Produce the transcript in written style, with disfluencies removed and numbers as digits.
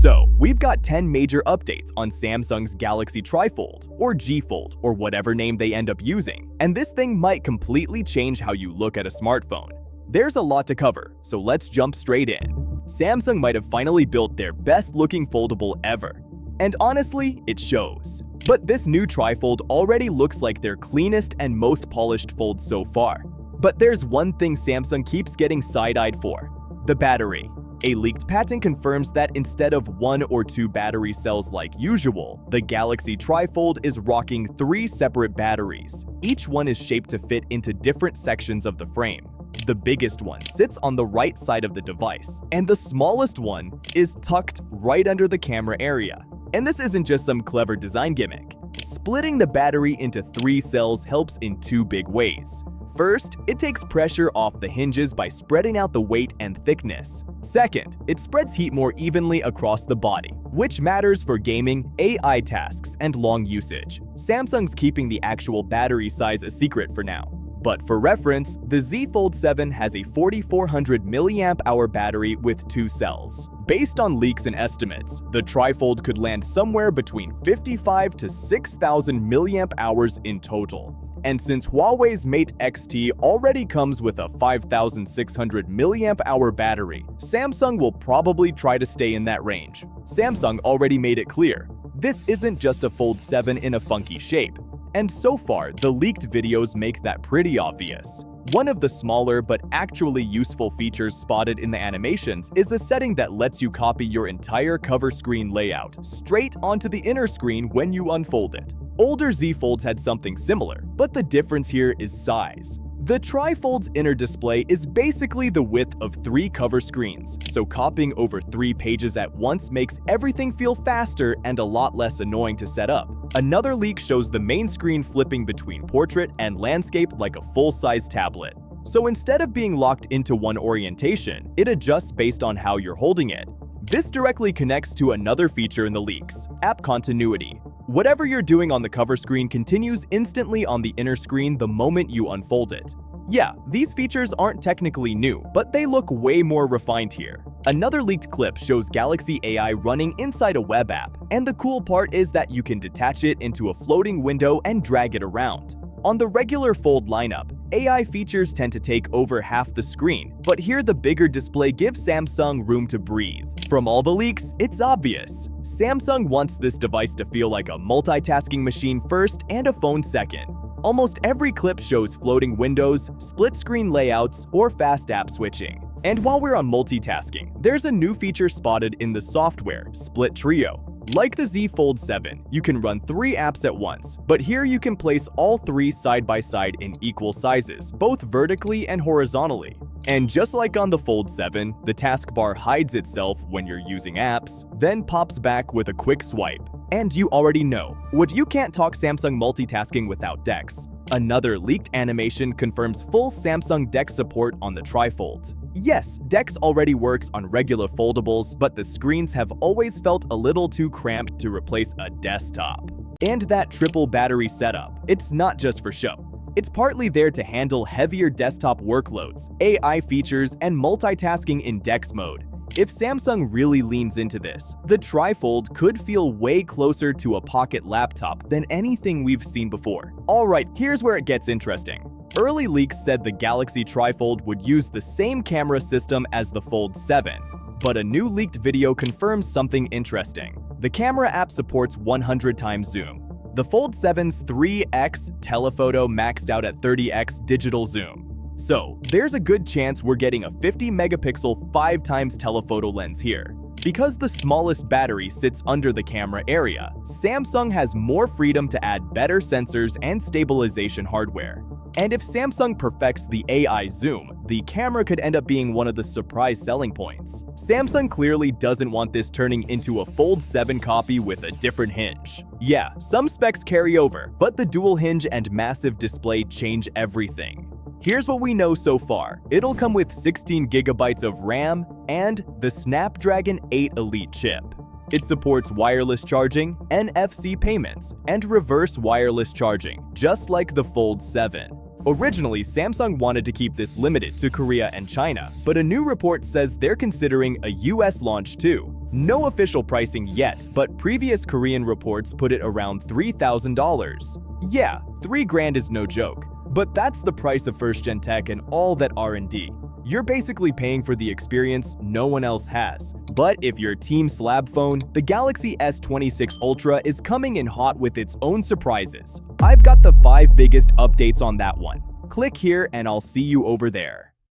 So, we've got 10 major updates on Samsung's Galaxy Trifold, or G Fold, or whatever name they end up using, and this thing might completely change how you look at a smartphone. There's a lot to cover, so let's jump straight in. Samsung might have finally built their best-looking foldable ever. And honestly, it shows. But this new Trifold already looks like their cleanest and most polished fold so far. But there's one thing Samsung keeps getting side-eyed for: the battery. A leaked patent confirms that instead of 1 or 2 battery cells like usual, the Galaxy Trifold is rocking 3 separate batteries. Each one is shaped to fit into different sections of the frame. The biggest one sits on the right side of the device, and the smallest one is tucked right under the camera area. And this isn't just some clever design gimmick. Splitting the battery into 3 cells helps in 2 big ways. First, it takes pressure off the hinges by spreading out the weight and thickness. Second, it spreads heat more evenly across the body, which matters for gaming, AI tasks, and long usage. Samsung's keeping the actual battery size a secret for now. But for reference, the Z Fold 7 has a 4400 mAh battery with 2 cells. Based on leaks and estimates, the Trifold could land somewhere between 55 to 6000 mAh in total. And since Huawei's Mate X-T already comes with a 5600 mAh battery, Samsung will probably try to stay in that range. Samsung already made it clear, this isn't just a Fold 7 in a funky shape. And so far, the leaked videos make that pretty obvious. One of the smaller but actually useful features spotted in the animations is a setting that lets you copy your entire cover screen layout straight onto the inner screen when you unfold it. Older Z Folds had something similar, but the difference here is size. The Trifold's inner display is basically the width of 3 cover screens, so copying over 3 pages at once makes everything feel faster and a lot less annoying to set up. Another leak shows the main screen flipping between portrait and landscape like a full-size tablet. So instead of being locked into one orientation, it adjusts based on how you're holding it. This directly connects to another feature in the leaks: app continuity. Whatever you're doing on the cover screen continues instantly on the inner screen the moment you unfold it. Yeah, these features aren't technically new, but they look way more refined here. Another leaked clip shows Galaxy AI running inside a web app, and the cool part is that you can detach it into a floating window and drag it around. On the regular Fold lineup, AI features tend to take over half the screen, but here the bigger display gives Samsung room to breathe. From all the leaks, it's obvious. Samsung wants this device to feel like a multitasking machine first and a phone second. Almost every clip shows floating windows, split-screen layouts, or fast app switching. And while we're on multitasking, there's a new feature spotted in the software, Split Trio. Like the Z Fold 7, you can run 3 apps at once, but here you can place all 3 side by side in equal sizes, both vertically and horizontally. And just like on the Fold 7, the taskbar hides itself when you're using apps, then pops back with a quick swipe. And you already know, you can't talk Samsung multitasking without Dex. Another leaked animation confirms full Samsung Dex support on the Trifold. Yes, Dex already works on regular foldables, but the screens have always felt a little too cramped to replace a desktop. And that triple battery setup, it's not just for show. It's partly there to handle heavier desktop workloads, AI features, and multitasking in Dex mode. If Samsung really leans into this, the Trifold could feel way closer to a pocket laptop than anything we've seen before. Alright, here's where it gets interesting. Early leaks said the Galaxy Trifold would use the same camera system as the Fold 7, but a new leaked video confirms something interesting. The camera app supports 100x zoom. The Fold 7's 3x telephoto maxed out at 30x digital zoom. So, there's a good chance we're getting a 50-megapixel 5x telephoto lens here. Because the smallest battery sits under the camera area, Samsung has more freedom to add better sensors and stabilization hardware. And if Samsung perfects the AI zoom, the camera could end up being one of the surprise selling points. Samsung clearly doesn't want this turning into a Fold 7 copy with a different hinge. Yeah, some specs carry over, but the dual hinge and massive display change everything. Here's what we know so far. It'll come with 16 GB of RAM and the Snapdragon 8 Elite chip. It supports wireless charging, NFC payments, and reverse wireless charging, just like the Fold 7. Originally, Samsung wanted to keep this limited to Korea and China, but a new report says they're considering a US launch too. No official pricing yet, but previous Korean reports put it around $3,000. Yeah, 3 grand is no joke. But that's the price of first-gen tech and all that R&D. You're basically paying for the experience no one else has. But if you're Team Slab Phone, the Galaxy S26 Ultra is coming in hot with its own surprises. I've got the 5 biggest updates on that one. Click here and I'll see you over there.